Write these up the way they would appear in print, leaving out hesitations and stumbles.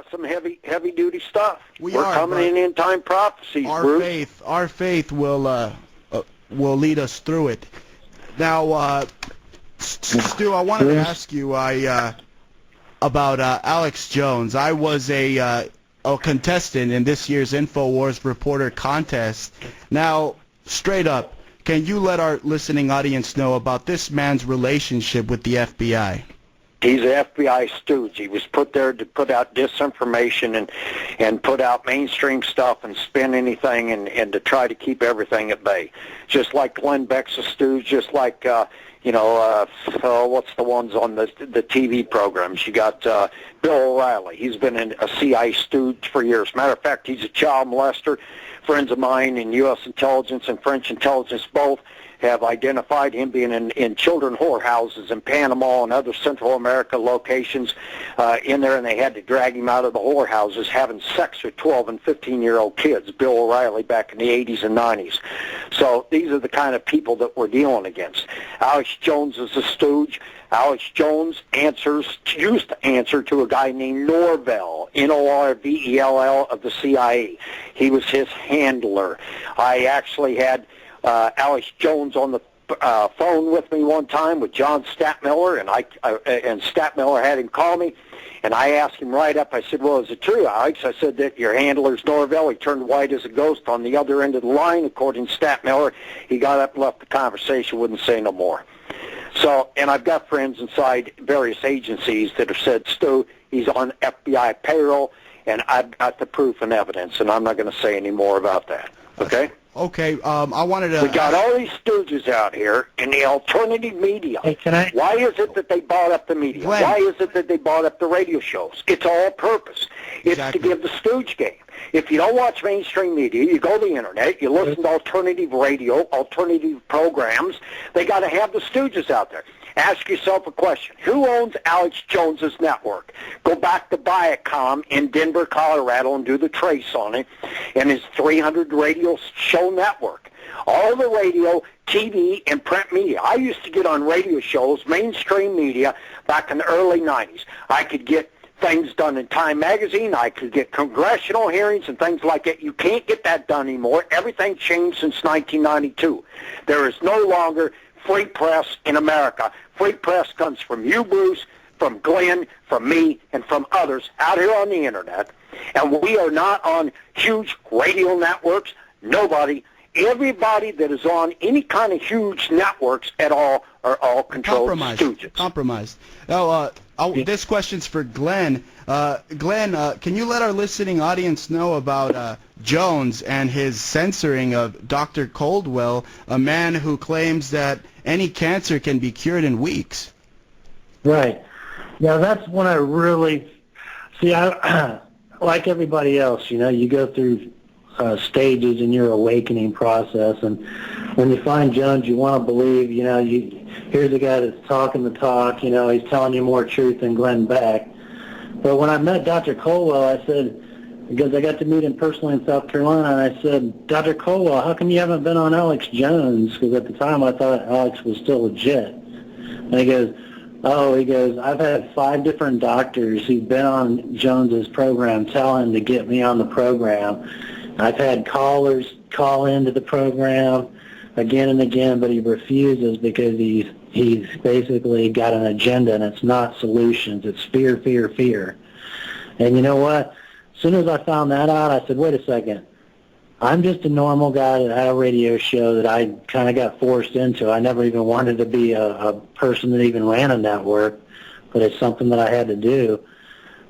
Some heavy duty stuff. We're coming in end time prophecies, Bruce. Our faith will lead us through it. Now, Stu, I wanted to ask you about Alex Jones. I was a contestant in this year's InfoWars Reporter contest. Now, straight up, can you let our listening audience know about this man's relationship with the FBI? He's an FBI stooge. He was put there to put out disinformation and put out mainstream stuff and spin anything and to try to keep everything at bay. Just like Glenn Beck's a stooge, just like, what's the ones on the TV programs? You got Bill O'Reilly. He's been a CIA stooge for years. Matter of fact, he's a child molester. Friends of mine in U.S. intelligence and French intelligence both have identified him being in children whorehouses in Panama and other Central America locations in there, and they had to drag him out of the whorehouses having sex with 12 and 15-year-old kids, Bill O'Reilly back in the 80s and 90s. So these are the kind of people that we're dealing against. Alex Jones is a stooge. Alex Jones used to answer to a guy named Norvell, Norvell of the CIA. He was his handler. I actually had Alex Jones on the phone with me one time with John Statmiller, and Statmiller had him call me, and I asked him right up. I said, "Well, is it true, Alex?" I said that your handler's Norvell. He turned white as a ghost on the other end of the line. According to Statmiller, he got up and left the conversation, wouldn't say no more. So, and I've got friends inside various agencies that have said, "Stu, he's on FBI payroll," and I've got the proof and evidence, and I'm not going to say any more about that. Okay? Okay, I wanted to... We got all these stooges out here in the alternative media. Hey, can I... Why is it that they bought up the media? Glenn. Why is it that they bought up the radio shows? It's all purpose. It's Exactly. to give the stooge game. If you don't watch mainstream media, you go to the internet, you listen to alternative radio, alternative programs, they got to have the stooges out there. Ask yourself a question. Who owns Alex Jones's network? Go back to Viacom in Denver, Colorado, and do the trace on it, and his 300 radio show network. All the radio, TV, and print media. I used to get on radio shows, mainstream media, back in the early 90s. I could get things done in Time Magazine. I could get congressional hearings and things like that. You can't get that done anymore. Everything changed since 1992. There is no longer free press in America. Free press comes from you, Bruce, from Glenn, from me, and from others out here on the internet. And we are not on huge radio networks. Nobody. Everybody that is on any kind of huge networks at all are all controlled stooges. Compromised. Now, this question's for Glenn. Glenn, can you let our listening audience know about Jones and his censoring of Dr. Coldwell, a man who claims that any cancer can be cured in weeks? Right. Yeah, that's when I really... See, I like everybody else, you go through stages in your awakening process, and when you find Jones, you want to believe, here's a guy that's talking the talk, he's telling you more truth than Glenn Beck. But when I met Dr. Colwell, I said, because I got to meet him personally in South Carolina, and I said, "Dr. Colwell, how come you haven't been on Alex Jones?" Because at the time I thought Alex was still legit. And he goes, "I've had 5 different doctors who've been on Jones's program tell him to get me on the program. I've had callers call into the program again and again, but he refuses because he's basically got an agenda, and it's not solutions. It's fear, fear, fear." And you know what? As soon as I found that out, I said, wait a second. I'm just a normal guy that had a radio show that I kind of got forced into. I never even wanted to be a person that even ran a network, but it's something that I had to do.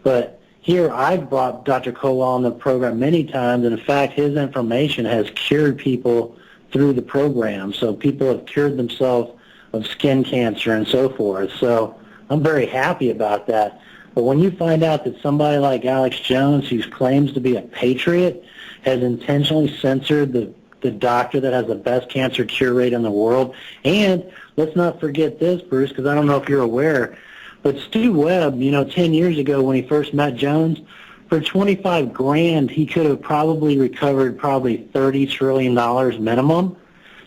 But here, I've brought Dr. Colwell on the program many times, and in fact, his information has cured people through the program. So people have cured themselves of skin cancer and so forth. So I'm very happy about that. But when you find out that somebody like Alex Jones, who claims to be a patriot, has intentionally censored the doctor that has the best cancer cure rate in the world, and let's not forget this, Bruce, because I don't know if you're aware, but Stu Webb, 10 years ago when he first met Jones, for $25,000, he could have probably recovered $30 trillion minimum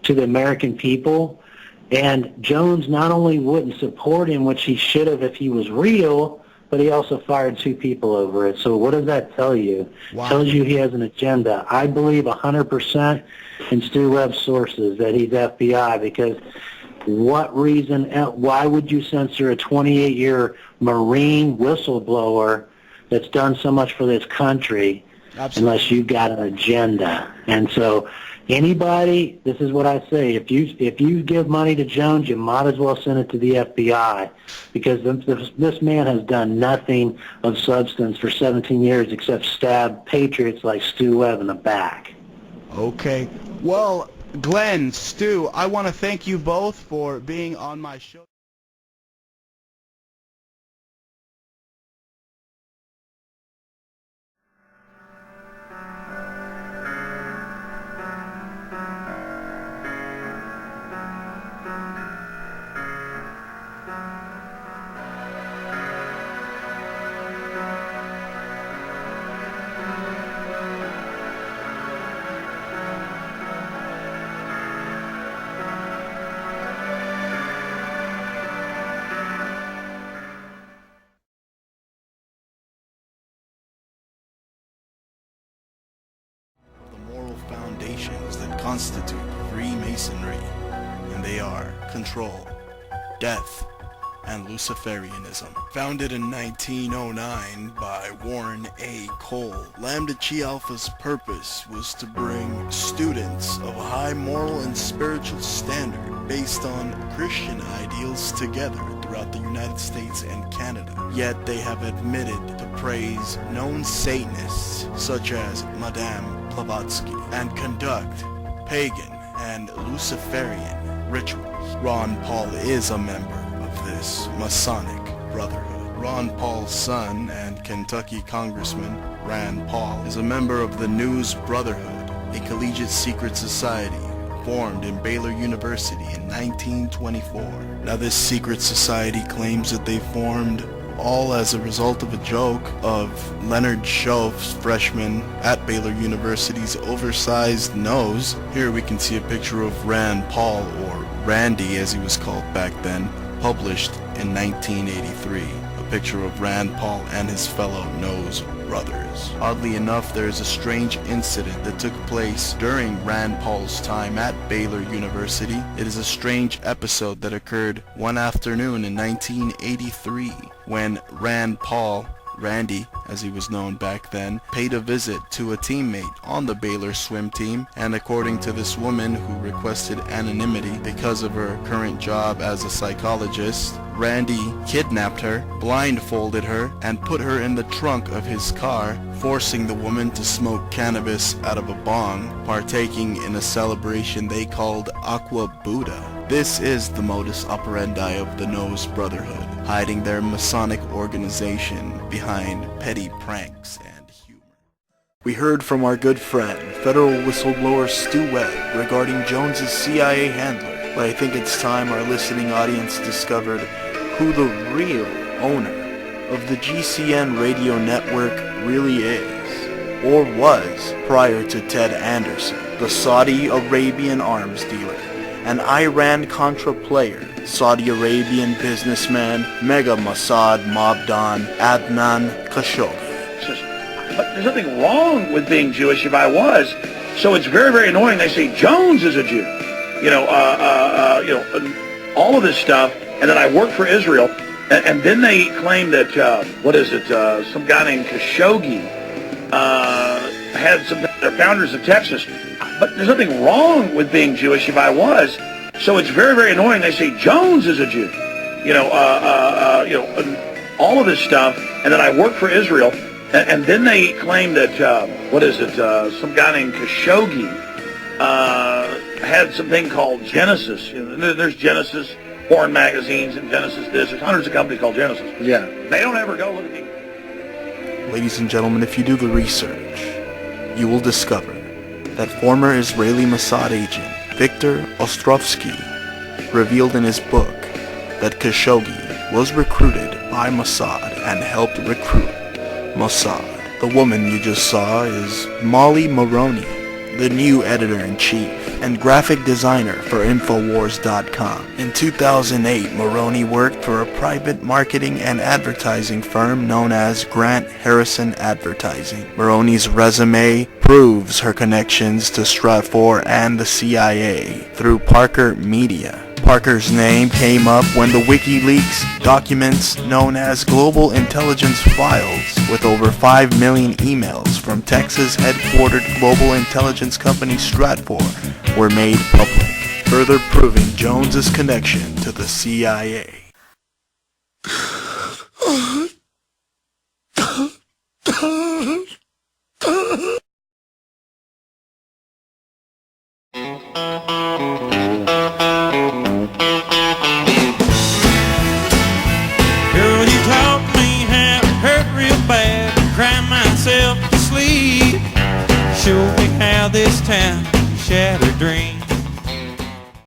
to the American people. And Jones not only wouldn't support him, which he should have if he was real, but he also fired 2 people over it. So what does that tell you? Wow. Tells you he has an agenda. I believe 100% in Stu Webb's sources that he's FBI, because what reason, why would you censor a 28-year Marine whistleblower that's done so much for this country? Absolutely. Unless you've got an agenda? And so anybody, this is what I say, if you give money to Jones, you might as well send it to the FBI, because this man has done nothing of substance for 17 years except stab patriots like Stu Webb in the back. Okay. Well, Glenn, Stu, I want to thank you both for being on my show. Moral foundations that constitute Freemasonry, and they are control, death, and Luciferianism. Founded in 1909 by Warren A. Cole, Lambda Chi Alpha's purpose was to bring students of a high moral and spiritual standard based on Christian ideals together throughout the United States and Canada. Yet they have admitted to praise known Satanists such as Madame Blavatsky and conduct pagan and Luciferian rituals. Ron Paul is a member of this Masonic Brotherhood. Ron Paul's son and Kentucky Congressman Rand Paul is a member of the News Brotherhood, a collegiate secret society formed in Baylor University in 1924. Now this secret society claims that they formed all as a result of a joke of Leonard Schoeff's, freshman at Baylor University's oversized nose. Here we can see a picture of Rand Paul, or Randy as he was called back then, published in 1983. A picture of Rand Paul and his fellow nose brothers. Oddly enough, there is a strange incident that took place during Rand Paul's time at Baylor University. It is a strange episode that occurred one afternoon in 1983 when Rand Paul, Randy as he was known back then, paid a visit to a teammate on the Baylor swim team, and according to this woman who requested anonymity because of her current job as a psychologist, Randy kidnapped her, blindfolded her, and put her in the trunk of his car, forcing the woman to smoke cannabis out of a bong, partaking in a celebration they called Aqua Buddha. This is the modus operandi of the Nose Brotherhood, hiding their Masonic organization behind petty pranks and humor. We heard from our good friend, federal whistleblower Stu Webb, regarding Jones's CIA handler, but I think it's time our listening audience discovered who the real owner of the GCN radio network really is, or was prior to Ted Anderson, the Saudi Arabian arms dealer, an Iran-Contra player, Saudi Arabian businessman, Mega Mossad mob don, Adnan Khashoggi. But there's nothing wrong with being Jewish if I was. So it's very, very annoying. They say Jones is a Jew. All of this stuff, and then I work for Israel, and then they claim that some guy named Khashoggi had some. They're founders of Texas. But there's nothing wrong with being Jewish if I was. So it's very, very annoying. They say Jones is a Jew. All of this stuff, and then I work for Israel, and then they claim that some guy named Khashoggi had something called Genesis. There's Genesis porn magazines and Genesis this. There's hundreds of companies called Genesis. Yeah. They don't ever go look at me. Ladies and gentlemen, if you do the research, you will discover that former Israeli Mossad agent Viktor Ostrovsky revealed in his book that Khashoggi was recruited by Mossad and helped recruit Mossad. The woman you just saw is Molly Maroney, the new editor-in-chief, and graphic designer for Infowars.com. In 2008, Maroney worked for a private marketing and advertising firm known as Grant Harrison Advertising. Maroney's resume proves her connections to Stratfor and the CIA through Parker Media. Parker's name came up when the WikiLeaks documents known as Global Intelligence Files, with over 5 million emails from Texas headquartered global intelligence company Stratfor, were made public, further proving Jones's connection to the CIA. Girl, you taught me how to hurt real bad, cry myself to sleep. Showed me how this town shattered dreams.